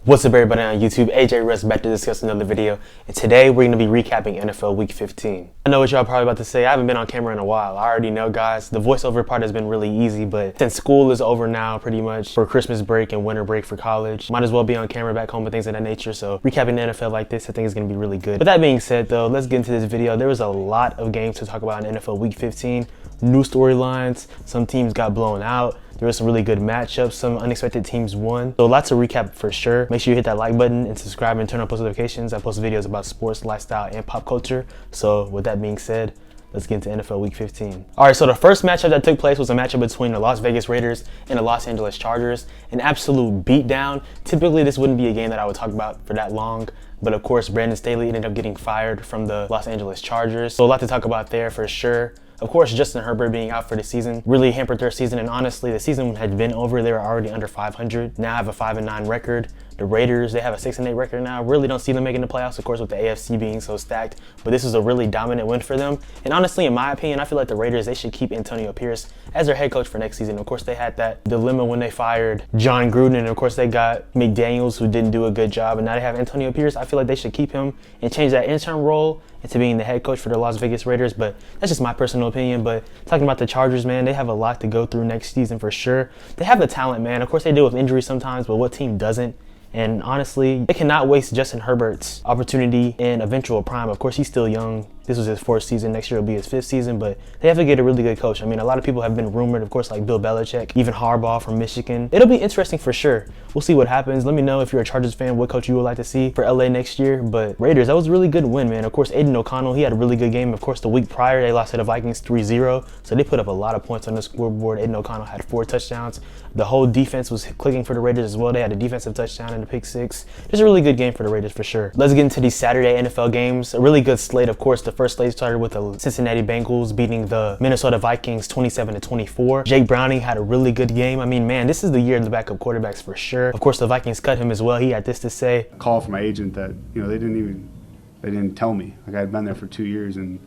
What's up everybody on YouTube? AJ Russ back to discuss another video, and today we're going to be recapping NFL Week 15. I know what y'all probably about to say. I haven't been on camera in a while. I already know, guys. The voiceover part has been really easy, but since school is over now pretty much for Christmas break and winter break for college, might as well be on camera back home and things of that nature. So recapping the NFL like this I think is going to be really good. With that being said though, let's get into this video. There was a lot of games to talk about in NFL Week 15. New storylines, some teams got blown out. There were some really good matchups, some unexpected teams won. So lots of recap for sure. Make sure you hit that like button and subscribe and turn on post notifications. I post videos about sports, lifestyle, and pop culture. So with that being said, let's get into NFL Week 15. All right, so the first matchup that took place was a matchup between the Las Vegas Raiders and the Los Angeles Chargers. An absolute beatdown. Typically, this wouldn't be a game that I would talk about for that long. But of course, Brandon Staley ended up getting fired from the Los Angeles Chargers. So a lot to talk about there for sure. Of course, Justin Herbert being out for the season really hampered their season, and honestly, the season had been over. They were already under 500. Now have a 5-9 record. The Raiders, they have a 6-8 record now. Really don't see them making the playoffs, of course, with the AFC being so stacked. But this is a really dominant win for them. And honestly, in my opinion, I feel like the Raiders, they should keep Antonio Pierce as their head coach for next season. Of course, they had that dilemma when they fired John Gruden, and of course, they got McDaniels, who didn't do a good job. And now they have Antonio Pierce. I feel like they should keep him and change that interim role into being the head coach for the Las Vegas Raiders. But that's just my personal opinion. But talking about the Chargers, man, they have a lot to go through next season for sure. They have the talent, man. Of course, they deal with injuries sometimes, but what team doesn't? And honestly, they cannot waste Justin Herbert's opportunity in eventual prime. Of course, he's still young. This was his 4th season. Next year will be his 5th season, but they have to get a really good coach. I mean, a lot of people have been rumored, of course, like Bill Belichick, even Harbaugh from Michigan. It'll be interesting for sure. We'll see what happens. Let me know if you're a Chargers fan, what coach you would like to see for LA next year. But Raiders, that was a really good win, man. Of course, Aiden O'Connell, he had a really good game. Of course, the week prior, they lost to the Vikings 3-0. So they put up a lot of points on the scoreboard. Aiden O'Connell had 4 touchdowns. The whole defense was clicking for the Raiders as well. They had a defensive touchdown and a pick 6. Just a really good game for the Raiders for sure. Let's get into these Saturday NFL games. A really good slate, of course. The first slate started with the Cincinnati Bengals beating the Minnesota Vikings 27-24. Jake Browning had a really good game. I mean, man, this is the year of the backup quarterbacks for sure. Of course, the Vikings cut him as well. He had this to say. Call from my agent that, they didn't tell me. Like, I had been there for 2 years, and,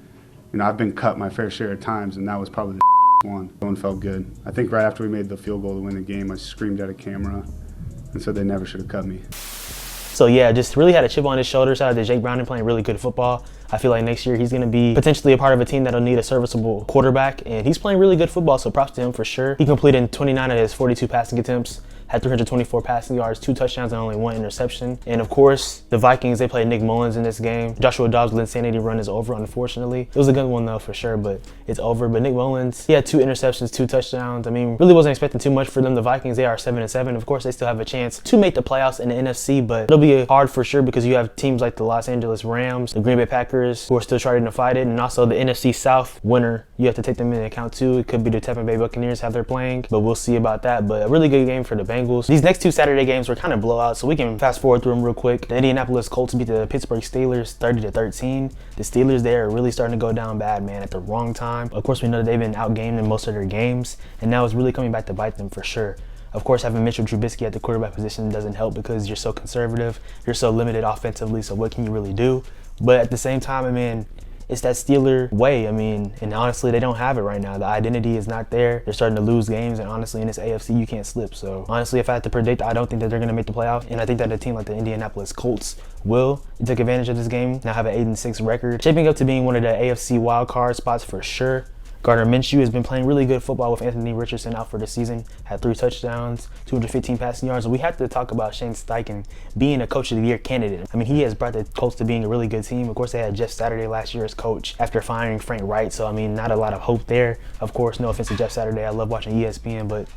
I've been cut my fair share of times, and that was probably the one. One felt good. I think right after we made the field goal to win the game, I screamed at a camera and said they never should have cut me. So yeah, just really had a chip on his shoulder. Shout out to Jake Browning playing really good football. I feel like next year he's going to be potentially a part of a team that'll need a serviceable quarterback, and he's playing really good football, so props to him for sure. He completed 29 of his 42 passing attempts, had 324 passing yards, 2 touchdowns, and only 1 interception. And of course, the Vikings, they played Nick Mullins in this game. Joshua Dobbs' insanity run is over, unfortunately. It was a good one though, for sure, but it's over. But Nick Mullins, he had 2 interceptions, 2 touchdowns. I mean, really wasn't expecting too much for them. The Vikings, they are 7-7. Of course, they still have a chance to make the playoffs in the NFC, but it'll be hard for sure because you have teams like the Los Angeles Rams, the Green Bay Packers, who are still trying to fight it, and also the NFC South winner. You have to take them into account too. It could be the Tampa Bay Buccaneers how they're playing, but we'll see about that. But a really good game for the Bengals. These next 2 Saturday games were kind of blowouts, so we can fast forward through them real quick. The Indianapolis Colts beat the Pittsburgh Steelers 30-13. The Steelers, they are really starting to go down bad, man, at the wrong time. Of course, we know that they've been outgamed in most of their games, and now it's really coming back to bite them for sure. Of course, having Mitchell Trubisky at the quarterback position doesn't help because you're so conservative, you're so limited offensively, so what can you really do? But at the same time, I mean, it's that Steeler way. I mean, and honestly, they don't have it right now. The identity is not there. They're starting to lose games, and honestly, in this AFC, you can't slip. So honestly, if I had to predict, I don't think that they're going to make the playoff, and I think that a team like the Indianapolis Colts will. They took advantage of this game, now have an 8-6 record, shaping up to being one of the AFC wildcard spots for sure. Gardner Minshew has been playing really good football with Anthony Richardson out for the season. Had 3 touchdowns, 215 passing yards. And we have to talk about Shane Steichen being a Coach of the Year candidate. I mean, he has brought the Colts to being a really good team. Of course, they had Jeff Saturday last year as coach after firing Frank Wright. So, I mean, not a lot of hope there. Of course, no offense to Jeff Saturday. I love watching ESPN, but,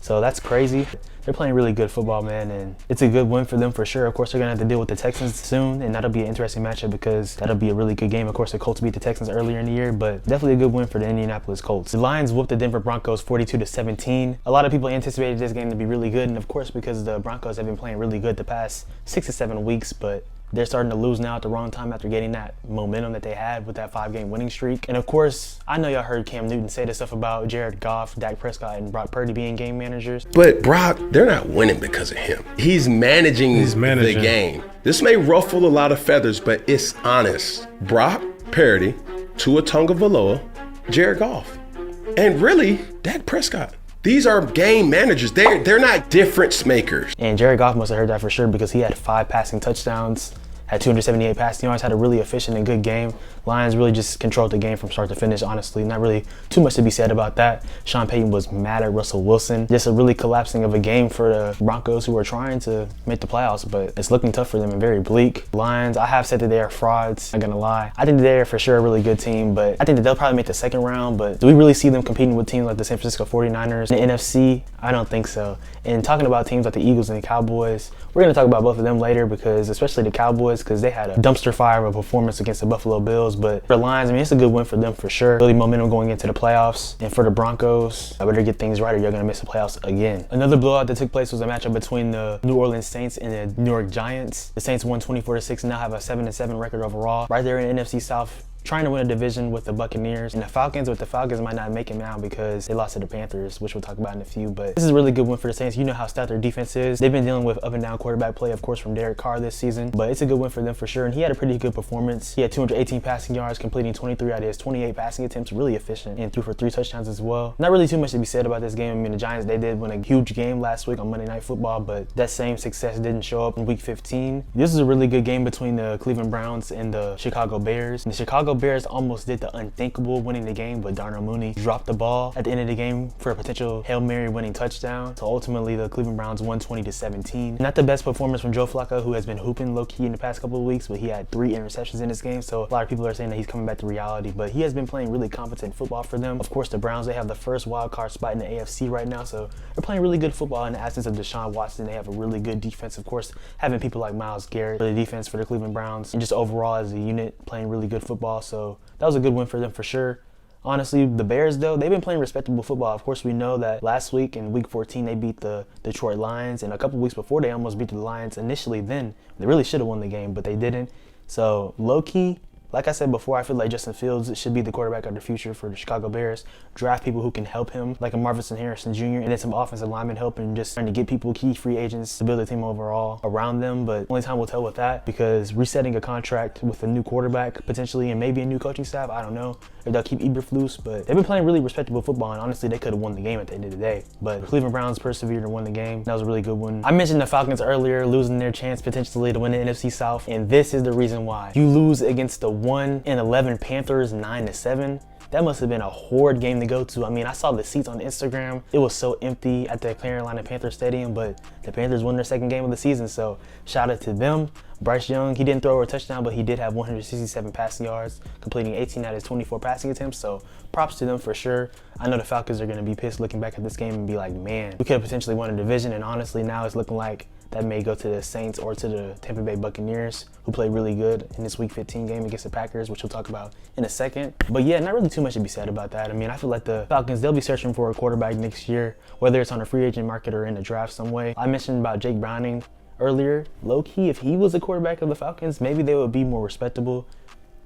so that's crazy. They're playing really good football, man, and it's a good win for them for sure. Of course, they're going to have to deal with the Texans soon, and that'll be an interesting matchup because that'll be a really good game. Of course, the Colts beat the Texans earlier in the year, but definitely a good win for the Indianapolis Colts. The Lions whooped the Denver Broncos 42-17. A lot of people anticipated this game to be really good, and of course, because the Broncos have been playing really good the past 6 to 7 weeks, but they're starting to lose now at the wrong time after getting that momentum that they had with that 5-game winning streak. And of course, I know y'all heard Cam Newton say this stuff about Jared Goff, Dak Prescott, and Brock Purdy being game managers. But Brock, they're not winning because of him. He's managing the game. This may ruffle a lot of feathers, but it's honest. Brock Purdy, Tua Tagovailoa, Jared Goff, and really, Dak Prescott. These are game managers. They're not difference makers. And Jared Goff must have heard that for sure because he had 5 passing touchdowns, had 278 passing yards, had a really efficient and good game. Lions really just controlled the game from start to finish, honestly. Not really too much to be said about that. Sean Payton was mad at Russell Wilson. Just a really collapsing of a game for the Broncos, who are trying to make the playoffs, but it's looking tough for them and very bleak. Lions, I have said that they are frauds, not gonna lie. I think that they're for sure a really good team, but I think that they'll probably make the second round, but do we really see them competing with teams like the San Francisco 49ers in the NFC? I don't think so. And talking about teams like the Eagles and the Cowboys, we're gonna talk about both of them later, because especially the Cowboys, because they had a dumpster fire of a performance against the Buffalo Bills. But for the Lions, I mean, it's a good win for them for sure. Really momentum going into the playoffs. And for the Broncos, I better get things right or you're going to miss the playoffs again. Another blowout that took place was a matchup between the New Orleans Saints and the New York Giants. The Saints won 24-6 and now have a 7-7 record overall. Right there in the NFC South, trying to win a division with the Buccaneers. And the Falcons might not make it now because they lost to the Panthers, which we'll talk about in a few. But this is a really good win for the Saints. You know how stout their defense is. They've been dealing with up and down quarterback play, of course, from Derek Carr this season. But it's a good win for them for sure. And he had a pretty good performance. He had 218 passing yards, completing 23 out of his 28 passing attempts. Really efficient, and threw for 3 touchdowns as well. Not really too much to be said about this game. I mean, the Giants, they did win a huge game last week on Monday Night Football, but that same success didn't show up in Week 15. This is a really good game between the Cleveland Browns and the Chicago Bears. And the Chicago Bears almost did the unthinkable, winning the game, but Darnell Mooney dropped the ball at the end of the game for a potential Hail Mary winning touchdown. So ultimately, the Cleveland Browns won 20-17. Not the best performance from Joe Flacco, who has been hooping low-key in the past couple of weeks, but he had 3 interceptions in this game. So a lot of people are saying that he's coming back to reality, but he has been playing really competent football for them. Of course, the Browns, they have the first wild card spot in the AFC right now, so they're playing really good football in the absence of Deshaun Watson. They have a really good defense, of course, having people like Myles Garrett for the defense for the Cleveland Browns, and just overall as a unit playing really good football. So that was a good win for them for sure. Honestly, the Bears, though, they've been playing respectable football. Of course, we know that last week in Week 14, they beat the Detroit Lions, and a couple weeks before, they almost beat the Lions initially then. They really should have won the game, but they didn't. So, low-key, like I said before, I feel like Justin Fields should be the quarterback of the future for the Chicago Bears. Draft people who can help him, like a Marvin Harrison Jr., and then some offensive linemen help, and just trying to get people, key free agents, to build a team overall around them. But only time will tell with that, because resetting a contract with a new quarterback, potentially, and maybe a new coaching staff, I don't know if they'll keep Eberflus, but they've been playing really respectable football, and honestly, they could have won the game at the end of the day. But the Cleveland Browns persevered and won the game. That was a really good one. I mentioned the Falcons earlier, losing their chance potentially to win the NFC South, and this is the reason why. You lose against the 1-11 Panthers 9-7. That must have been a horrid game to go to. I mean, I saw the seats on Instagram. It was so empty at the Carolina Panthers Stadium, but the Panthers won their second game of the season, so shout out to them. Bryce Young, he didn't throw a touchdown, but he did have 167 passing yards, completing 18 out of his 24 passing attempts, so props to them for sure. I know the Falcons are going to be pissed looking back at this game and be like, man, we could have potentially won a division, and honestly, now it's looking like that may go to the Saints or to the Tampa Bay Buccaneers, who played really good in this Week 15 game against the Packers, which we'll talk about in a second. But yeah, not really too much to be said about that. I mean, I feel like the Falcons, they'll be searching for a quarterback next year, whether it's on a free agent market or in the draft some way. I mentioned about Jake Browning earlier. Low-key, if he was a quarterback of the Falcons, maybe they would be more respectable.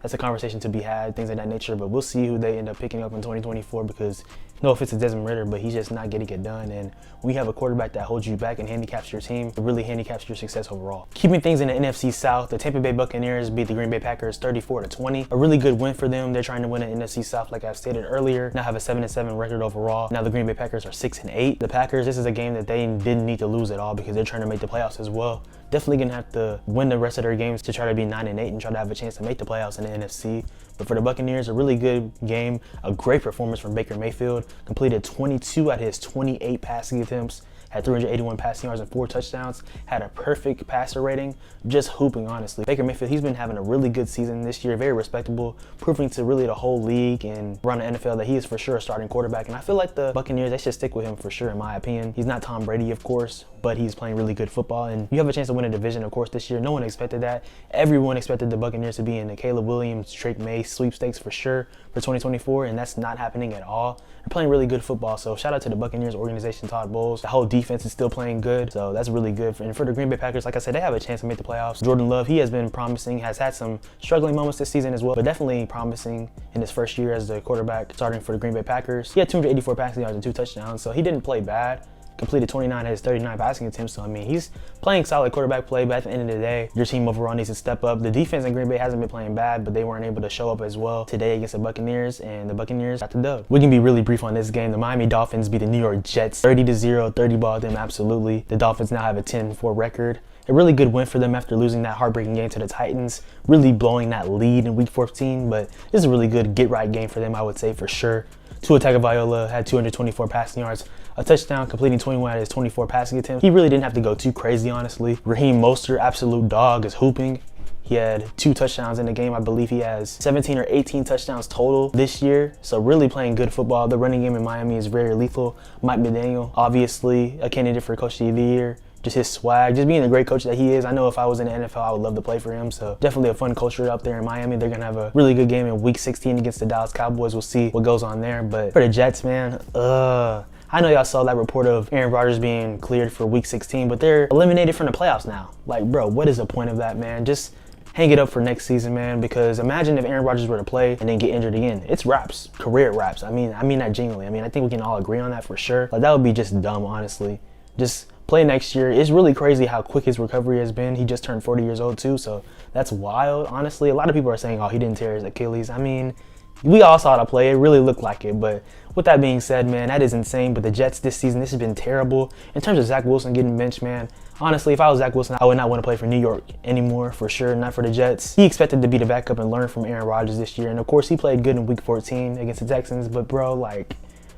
That's a conversation to be had, things of that nature, but we'll see who they end up picking up in 2024, because no offense to Desmond Ridder, but he's just not getting it done. And when you have a quarterback that holds you back and handicaps your team, it really handicaps your success overall. Keeping things in the NFC South, the Tampa Bay Buccaneers beat the Green Bay Packers 34-20. A really good win for them. They're trying to win the NFC South, like I've stated earlier. Now have a 7-7 record overall. Now the Green Bay Packers are 6-8. The Packers, this is a game that they didn't need to lose at all, because they're trying to make the playoffs as well. Definitely gonna have to win the rest of their games to try to be 9-8 and try to have a chance to make the playoffs in the NFC. But for the Buccaneers, a really good game, a great performance from Baker Mayfield. Completed 22 out of his 28 passing attempts, had 381 passing yards and 4 touchdowns, had a perfect passer rating, just hooping, honestly. Baker Mayfield, he's been having a really good season this year, very respectable, proving to really the whole league and around the NFL that he is for sure a starting quarterback. And I feel like the Buccaneers, they should stick with him for sure, in my opinion. He's not Tom Brady, of course, but he's playing really good football. And you have a chance to win a division, of course, this year. No one expected that. Everyone expected the Buccaneers to be in the Caleb Williams, Drake May sweepstakes for sure for 2024, and that's not happening at all. They're playing really good football, so shout out to the Buccaneers organization, Todd Bowles. The whole defense is still playing good, so that's really good. And for the Green Bay Packers, like I said, they have a chance to make the playoffs. Jordan Love, he has been promising, has had some struggling moments this season as well, but definitely promising in his first year as the quarterback starting for the Green Bay Packers. He had 284 passing yards and 2 touchdowns, so he didn't play bad. completed 29 of his 39 passing attempts. So, I mean, he's playing solid quarterback play, but at the end of the day, your team overall needs to step up. The defense in Green Bay hasn't been playing bad, but they weren't able to show up as well today against the Buccaneers, and the Buccaneers got the dub. We can be really brief on this game. The Miami Dolphins beat the New York Jets 30-0, 30 ball them, absolutely. The Dolphins now have a 10-4 record. A really good win for them after losing that heartbreaking game to the Titans, really blowing that lead in Week 14, but this is a really good get-right game for them, I would say, for sure. Tua Tagovailoa had 224 passing yards, a touchdown, completing 21 out of his 24 passing attempts. He really didn't have to go too crazy, honestly. Raheem Mostert, absolute dog, is hooping. He had 2 touchdowns in the game. I believe he has 17 or 18 touchdowns total this year. So really playing good football. The running game in Miami is very lethal. Mike McDaniel, obviously a candidate for Coach of the Year. Just his swag, just being a great coach that he is. I know if I was in the NFL, I would love to play for him. So definitely a fun culture up there in Miami. They're gonna have a really good game in Week 16 against the Dallas Cowboys. We'll see what goes on there. But for the Jets, man, I know y'all saw that report of Aaron Rodgers being cleared for Week 16, but they're eliminated from the playoffs now. Like, bro, what is the point of that, man? Just hang it up for next season, man, because imagine if Aaron Rodgers were to play and then get injured again. It's wraps, career wraps. I mean that genuinely. I mean, I think we can all agree on that for sure. Like, that would be just dumb, honestly. Just play next year. It's really crazy how quick his recovery has been. He just turned 40 years old too, so that's wild, honestly. A lot of people are saying, oh, he didn't tear his Achilles. I mean, we all saw the play. It really looked like it, but with that being said, man, that is insane. But the Jets this season, this has been terrible. In terms of Zach Wilson getting benched, man, honestly, if I was Zach Wilson, I would not want to play for New York anymore, for sure, not for the Jets. He expected to be the backup and learn from Aaron Rodgers this year, and of course, he played good in Week 14 against the Texans, but bro, like,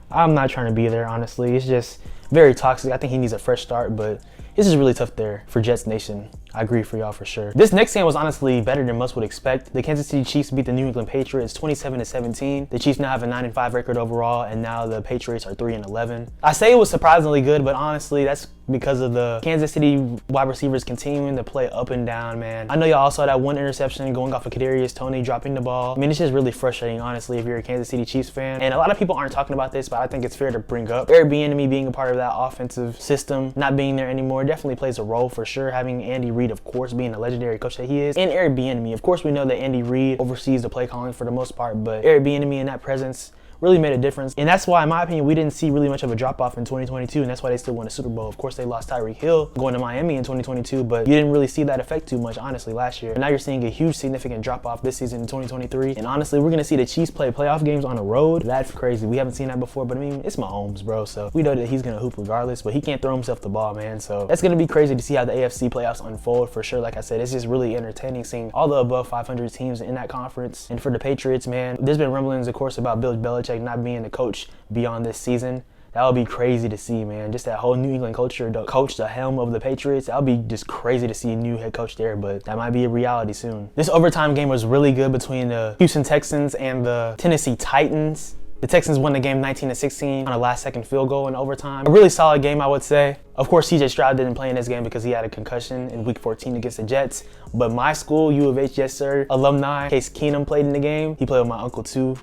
I'm not trying to be there, honestly. It's just very toxic. I think he needs a fresh start, but this is really tough there for Jets Nation. I agree for y'all for sure. This next game was honestly better than most would expect. The Kansas City Chiefs beat the New England Patriots 27-17. The Chiefs now have a 9-5 record overall, and now the Patriots are 3-11. I say it was surprisingly good, but honestly, that's because of the Kansas City wide receivers continuing to play up and down, man. I know y'all saw that one interception going off of Kadarius Toney dropping the ball. I mean, it's just really frustrating, honestly, if you're a Kansas City Chiefs fan. And a lot of people aren't talking about this, but I think it's fair to bring up. Eric Bieniemy being a part of that offensive system, not being there anymore, definitely plays a role for sure. Having Andy Reid, of course, being the legendary coach that he is, and Eric Bieniemy. Of course, we know that Andy Reid oversees the play calling for the most part, but Eric Bieniemy in that presence really made a difference. And that's why, in my opinion, we didn't see really much of a drop-off in 2022, and that's why they still won a Super Bowl. Of course, they lost Tyreek Hill going to Miami in 2022, but you didn't really see that effect too much, honestly, last year. And now you're seeing a huge, significant drop-off this season in 2023. And honestly, we're going to see the Chiefs play playoff games on the road. That's crazy. We haven't seen that before, but I mean, it's Mahomes, bro, so we know that he's going to hoop regardless, but he can't throw himself the ball, man. So that's going to be crazy to see how the AFC playoffs unfold, for sure. Like I said, it's just really entertaining seeing all the above 500 teams in that conference. And for the Patriots, man, there's been rumblings, of course, about Bill Belichick not being the coach beyond this season. That would be crazy to see, man. Just that whole New England culture, the coach, the helm of the Patriots, that would be just crazy to see a new head coach there, but that might be a reality soon. This overtime game was really good between the Houston Texans and the Tennessee Titans. The Texans won the game 19-16 on a last-second field goal in overtime. A really solid game, I would say. Of course, CJ Stroud didn't play in this game because he had a concussion in Week 14 against the Jets. But my school, U of H, yes sir, alumni, Case Keenum played in the game. He played with my uncle too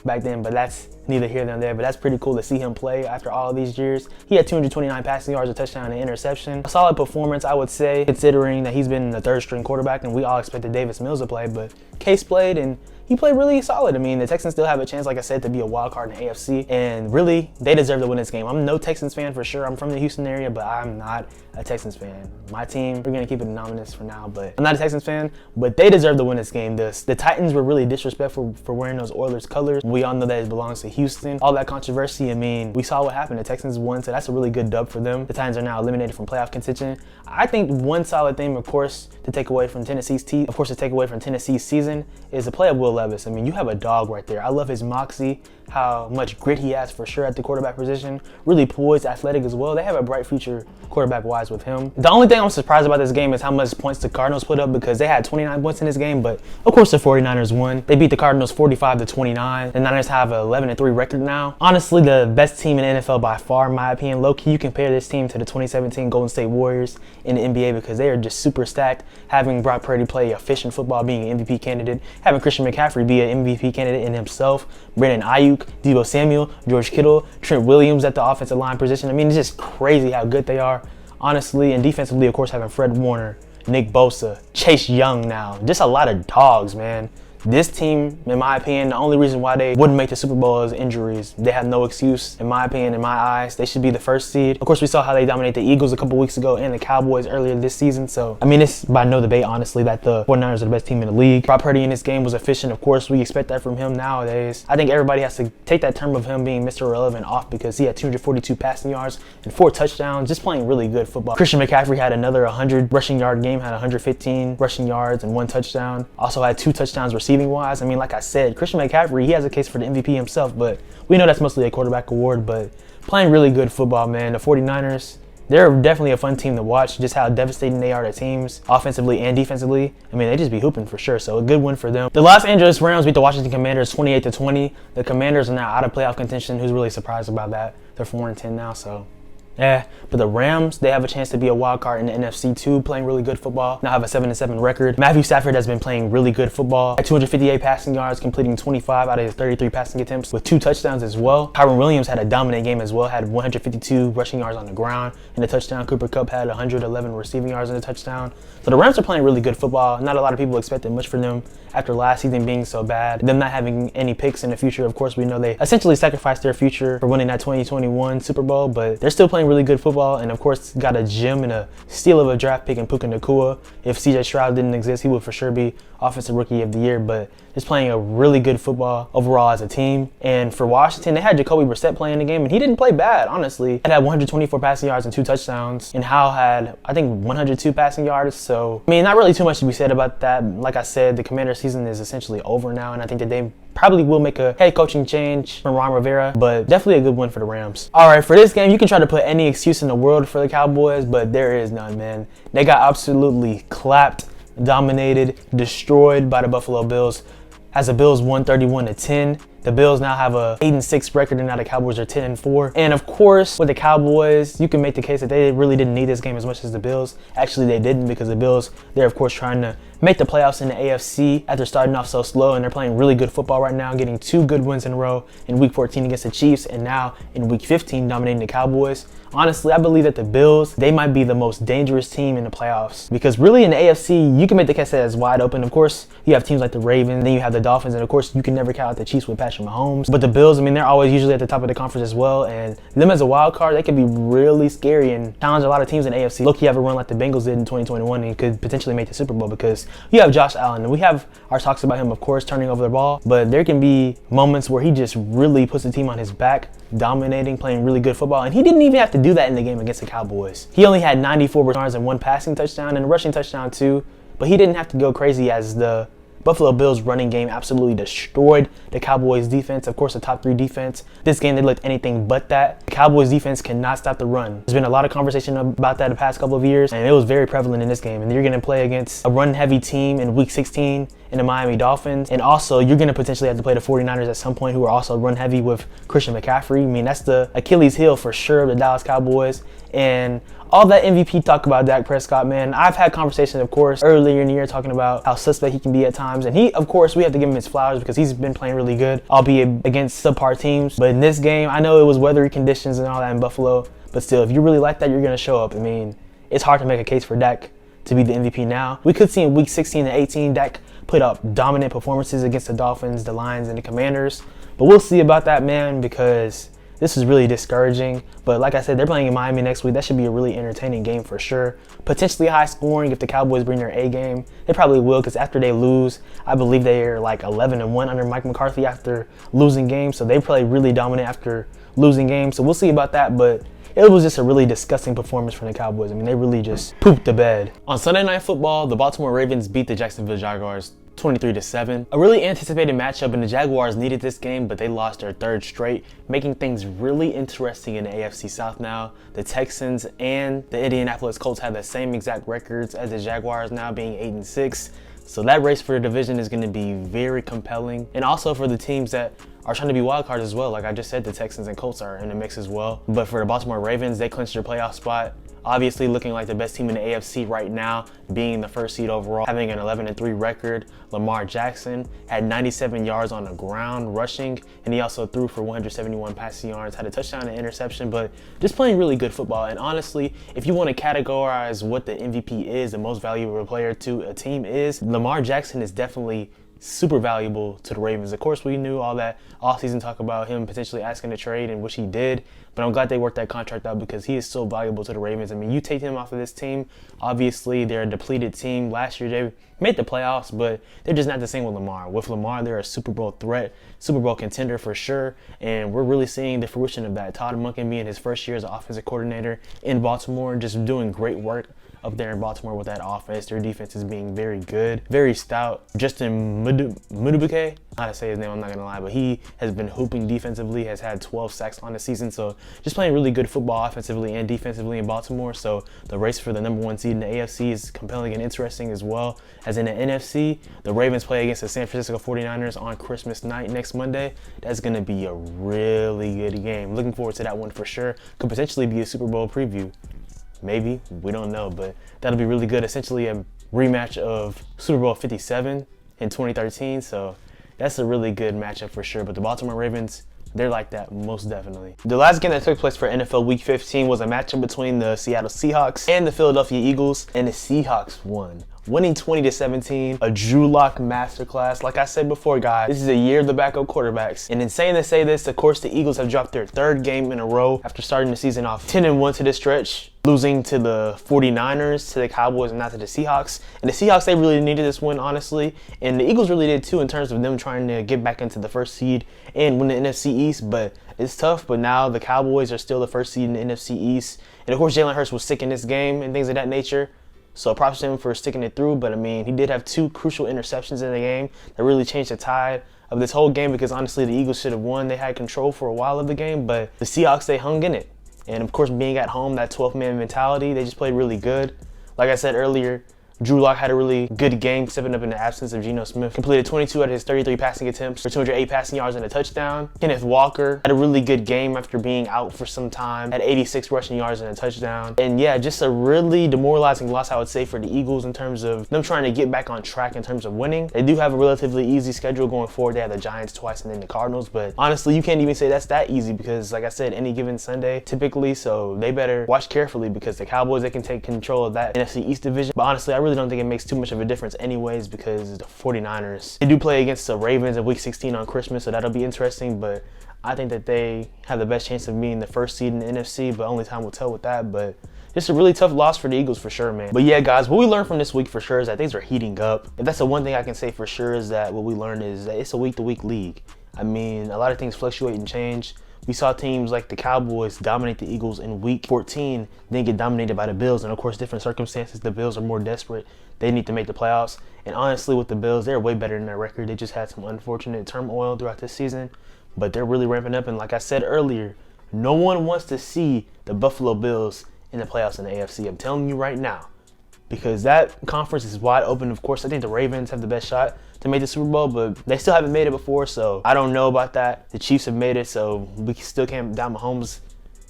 back then, but that's neither here nor there. But that's pretty cool to see him play after all of these years. He had 229 passing yards, a touchdown, and an interception. A solid performance, I would say, considering that he's been the third-string quarterback, and we all expected Davis Mills to play, but Case played, and he played really solid. I mean, the Texans still have a chance, like I said, to be a wild card in the AFC, and really, they deserve to win this game. I'm no Texans fan for sure. I'm from the Houston area, but I'm not a Texans fan. My team, we're gonna keep it anonymous for now, but I'm not a Texans fan, but they deserve to win this game. The Titans were really disrespectful for wearing those Oilers colors. We all know that it belongs to Houston. All that controversy, I mean, we saw what happened. The Texans won, so that's a really good dub for them. The Titans are now eliminated from playoff contention. I think one solid thing, of course, to take away from Tennessee's season is the play of Will Levis. I mean, you have a dog right there. I love his moxie, how much grit he has for sure at the quarterback position. Really poised, athletic as well. They have a bright future quarterback-wise with him. The only thing I'm surprised about this game is how much points the Cardinals put up, because they had 29 points in this game, but of course the 49ers won. They beat the Cardinals 45-29. The Niners have an 11-3 record now. Honestly, the best team in the NFL by far, in my opinion. Low-key, you compare this team to the 2017 Golden State Warriors in the NBA because they are just super stacked. Having Brock Purdy play efficient football, being an MVP candidate, having Christian McCaffrey be an MVP candidate in himself, Brandon Ayuk, Deebo Samuel, George Kittle, Trent Williams at the offensive line position. I mean, it's just crazy how good they are, honestly. And defensively, of course, having Fred Warner, Nick Bosa, Chase Young now. Just a lot of dogs, man. This team, in my opinion, the only reason why they wouldn't make the Super Bowl is injuries. They have no excuse, in my opinion, in my eyes. They should be the first seed. Of course, we saw how they dominate the Eagles a couple weeks ago and the Cowboys earlier this season. So, I mean, it's by no debate, honestly, that the 49ers are the best team in the league. Brock Purdy in this game was efficient. Of course, we expect that from him nowadays. I think everybody has to take that term of him being Mr. Irrelevant off because he had 242 passing yards and 4 touchdowns, just playing really good football. Christian McCaffrey had another 100 rushing yard game, had 115 rushing yards and 1 touchdown. Also had 2 touchdowns receiving wise. I mean, like I said, Christian McCaffrey, he has a case for the MVP himself, but we know that's mostly a quarterback award, but playing really good football, man. The 49ers, they're definitely a fun team to watch, just how devastating they are to teams, offensively and defensively. I mean, they just be hooping for sure, so a good win for them. The Los Angeles Rams beat the Washington Commanders 28-20. The Commanders are now out of playoff contention. Who's really surprised about that? They're 4-10 now, so yeah. But the Rams, they have a chance to be a wild card in the NFC too, playing really good football. Now have a 7-7 record. Matthew Stafford has been playing really good football. At 258 passing yards, completing 25 out of his 33 passing attempts with 2 touchdowns as well. Kyron Williams had a dominant game as well, had 152 rushing yards on the ground and a touchdown. Cooper Kupp had 111 receiving yards and a touchdown. So the Rams are playing really good football. Not a lot of people expected much from them after last season being so bad. Them not having any picks in the future, of course, we know they essentially sacrificed their future for winning that 2021 Super Bowl, but they're still playing really good football, and of course got a gem and a steal of a draft pick in Puka Nacua. If CJ Stroud didn't exist, he would for sure be Offensive Rookie of the Year, but just playing a really good football overall as a team. And for Washington, they had Jacoby Brissett playing the game, and he didn't play bad, honestly. He had 124 passing yards and 2 touchdowns, and Howell had, I think, 102 passing yards. So, I mean, not really too much to be said about that. Like I said, the Commanders season is essentially over now, and I think that they probably will make a head coaching change from Ron Rivera, but definitely a good win for the Rams. All right, for this game, you can try to put any excuse in the world for the Cowboys, but there is none, man. They got absolutely clapped, dominated, destroyed by the Buffalo Bills. As the Bills won 31-10. The Bills now have a 8-6 record, and now the Cowboys are 10-4. And of course, with the Cowboys, you can make the case that they really didn't need this game as much as the Bills. Actually, they didn't, because the Bills, they're of course trying to make the playoffs in the AFC after starting off so slow, and they're playing really good football right now, getting 2 good wins in a row in Week 14 against the Chiefs, and now in Week 15 dominating the Cowboys. Honestly, I believe that the Bills, they might be the most dangerous team in the playoffs, because really in the AFC, you can make the case that it's wide open. Of course, you have teams like the Ravens, then you have the Dolphins, and of course, you can never count out the Chiefs with Patrick Mahomes. But the Bills, I mean, they're always usually at the top of the conference as well, and them as a wild card, they can be really scary and challenge a lot of teams in the AFC. Look, you have a run like the Bengals did in 2021 and could potentially make the Super Bowl, because you have Josh Allen, and we have our talks about him, of course, turning over the ball, but there can be moments where he just really puts the team on his back, dominating, playing really good football, and he didn't even have to do that in the game against the Cowboys. He only had 94 yards and 1 passing touchdown and a rushing touchdown too, but he didn't have to go crazy, as the Buffalo Bills running game absolutely destroyed the Cowboys defense. Of course, the top 3 defense. This game, they looked anything but that. The Cowboys defense cannot stop the run. There's been a lot of conversation about that the past couple of years, and it was very prevalent in this game. And you're going to play against a run-heavy team in Week 16 in the Miami Dolphins. And also, you're going to potentially have to play the 49ers at some point, who are also run-heavy with Christian McCaffrey. I mean, that's the Achilles heel for sure of the Dallas Cowboys. And all that MVP talk about Dak Prescott, man, I've had conversations, of course, earlier in the year talking about how suspect he can be at times. And he, of course, we have to give him his flowers because he's been playing really good, albeit against subpar teams. But in this game, I know it was weather conditions and all that in Buffalo, but still, if you really like that, you're going to show up. I mean, it's hard to make a case for Dak to be the MVP now. We could see in Week 16 and 18, Dak put up dominant performances against the Dolphins, the Lions, and the Commanders. But we'll see about that, man, because this is really discouraging. But like I said, they're playing in Miami next week. That should be a really entertaining game for sure. Potentially high scoring if the Cowboys bring their A game. They probably will, because after they lose, I believe they're like 11-1 under Mike McCarthy after losing games. So they play really dominant after losing games. So we'll see about that. But it was just a really disgusting performance from the Cowboys. I mean, they really just pooped the bed. On Sunday Night Football, the Baltimore Ravens beat the Jacksonville Jaguars 23-7. A really anticipated matchup, and the Jaguars needed this game, but they lost their 3rd straight, making things really interesting in the AFC South now. The Texans and the Indianapolis Colts have the same exact records as the Jaguars now, being 8-6. So that race for the division is going to be very compelling. And also for the teams that are trying to be wild cards as well. Like I just said, the Texans and Colts are in the mix as well. But for the Baltimore Ravens, they clinched their playoff spot. Obviously looking like the best team in the AFC right now, being the 1st seed overall, having an 11-3 record. Lamar Jackson had 97 yards on the ground rushing, and he also threw for 171 passing yards, had a touchdown and interception, but just playing really good football. And honestly, if you want to categorize what the MVP is, the most valuable player to a team is, Lamar Jackson is definitely super valuable to the Ravens. Of course, we knew all that offseason talk about him potentially asking to trade, and which he did, but I'm glad they worked that contract out because he is so valuable to the Ravens. I mean, you take him off of this team, obviously they're a depleted team. Last year they made the playoffs, but they're just not the same with Lamar. With Lamar, they're a Super Bowl threat, Super Bowl contender for sure, and we're really seeing the fruition of that. Todd Monken being his first year as an offensive coordinator in Baltimore, just doing great work up there in Baltimore with that offense. Their defense is being very good, very stout. Justin Mudubuke, how to say his name, I'm not gonna lie, but he has been hooping defensively, has had 12 sacks on the season, so just playing really good football offensively and defensively in Baltimore. So the race for the #1 seed in the AFC is compelling and interesting as well. As in the NFC, the Ravens play against the San Francisco 49ers on Christmas night next Monday. That's gonna be a really good game. Looking forward to that one for sure. Could potentially be a Super Bowl preview. Maybe, we don't know, but that'll be really good. Essentially a rematch of Super Bowl 57 in 2013, so that's a really good matchup for sure. But the Baltimore Ravens, they're like that, most definitely. The last game that took place for NFL Week 15 was a matchup between the Seattle Seahawks and the Philadelphia Eagles, and the Seahawks won, winning 20-17, a Drew Lock masterclass. Like I said before, guys, this is a year of the backup quarterbacks. And insane to say this, of course, the Eagles have dropped their third game in a row after starting the season off 10-1 to this stretch, losing to the 49ers, to the Cowboys, and not to the Seahawks. And the Seahawks, they really needed this win, honestly. And the Eagles really did too, in terms of them trying to get back into the first seed and win the NFC East. But it's tough, but now the Cowboys are still the first seed in the NFC East. And of course, Jalen Hurts was sick in this game and things of that nature. So props to him for sticking it through. But I mean, he did have 2 crucial interceptions in the game that really changed the tide of this whole game, because honestly, the Eagles should have won. They had control for a while of the game, but the Seahawks, they hung in it. And of course, being at home, that 12-man mentality, they just played really good. Like I said earlier, Drew Lock had a really good game, stepping up in the absence of Geno Smith. Completed 22 out of his 33 passing attempts for 208 passing yards and a touchdown. Kenneth Walker had a really good game after being out for some time, had 86 rushing yards and a touchdown. And yeah, just a really demoralizing loss, I would say, for the Eagles in terms of them trying to get back on track in terms of winning. They do have a relatively easy schedule going forward. They have the Giants twice and then the Cardinals, but honestly, you can't even say that's that easy because, like I said, any given Sunday typically, so they better watch carefully because the Cowboys, they can take control of that NFC East division. But honestly, I really don't think it makes too much of a difference anyways, because the 49ers, they do play against the Ravens in Week 16 on Christmas, so that'll be interesting. But I think that they have the best chance of being the first seed in the NFC, but only time will tell with that. But just a really tough loss for the Eagles for sure, man. But yeah, guys, what we learned from this week for sure is that things are heating up. If that's the one thing I can say for sure, is that what we learned is that it's a week-to-week league. I mean, a lot of things fluctuate and change. We saw teams like the Cowboys dominate the Eagles in Week 14, then get dominated by the Bills. And of course, different circumstances, the Bills are more desperate. They need to make the playoffs. And honestly, with the Bills, they're way better than their record. They just had some unfortunate turmoil throughout this season, but they're really ramping up. And like I said earlier, no one wants to see the Buffalo Bills in the playoffs in the AFC. I'm telling you right now, because that conference is wide open. Of course, I think the Ravens have the best shot to make the Super Bowl, but they still haven't made it before, so I don't know about that. The Chiefs have made it, so we still can't down Mahomes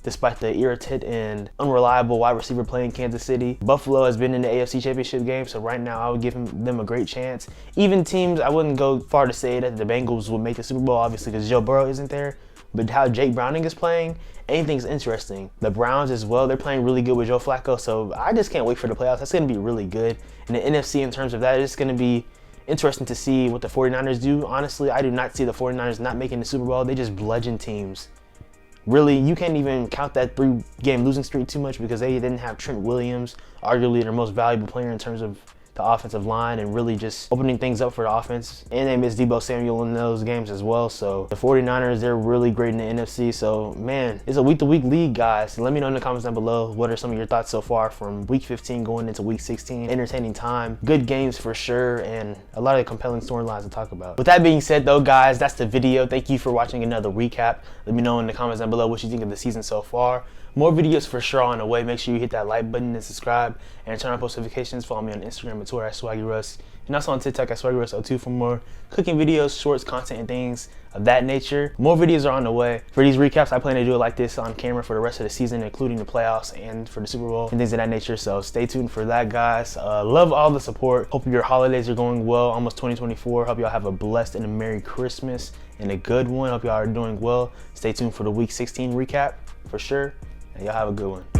despite the irritant and unreliable wide receiver play in Kansas City. Buffalo has been in the AFC Championship game, so right now I would give them a great chance. Even teams, I wouldn't go far to say that the Bengals will make the Super Bowl, obviously, because Joe Burrow isn't there, but how Jake Browning is playing, anything's interesting. The Browns as well, they're playing really good with Joe Flacco, so I just can't wait for the playoffs. That's going to be really good. And the NFC, in terms of that, it's going to be interesting to see what the 49ers do. Honestly, I do not see the 49ers not making the Super Bowl. They just bludgeon teams. Really, you can't even count that 3-game losing streak too much because they didn't have Trent Williams, arguably their most valuable player in terms of the offensive line and really just opening things up for the offense. And they missed Deebo Samuel in those games as well. So the 49ers, they're really great in the NFC. So man, it's a week-to-week league, guys. Let me know in the comments down below, what are some of your thoughts so far from Week 15 going into Week 16. Entertaining time, good games for sure, and a lot of compelling storylines to talk about. With that being said though, guys, that's the video. Thank you for watching another recap. Let me know in the comments down below what you think of the season so far. More videos for sure on the way. Make sure you hit that like button and subscribe and turn on post notifications. Follow me on Instagram and Twitter at SwaggyRuss, and also on TikTok at SwaggyRuss02 for more cooking videos, shorts, content, and things of that nature. More videos are on the way. For these recaps, I plan to do it like this on camera for the rest of the season, including the playoffs and for the Super Bowl and things of that nature. So stay tuned for that, guys. Love all the support. Hope your holidays are going well. Almost 2024. Hope y'all have a blessed and a Merry Christmas and a good one. Hope y'all are doing well. Stay tuned for the Week 16 recap for sure. And y'all have a good one.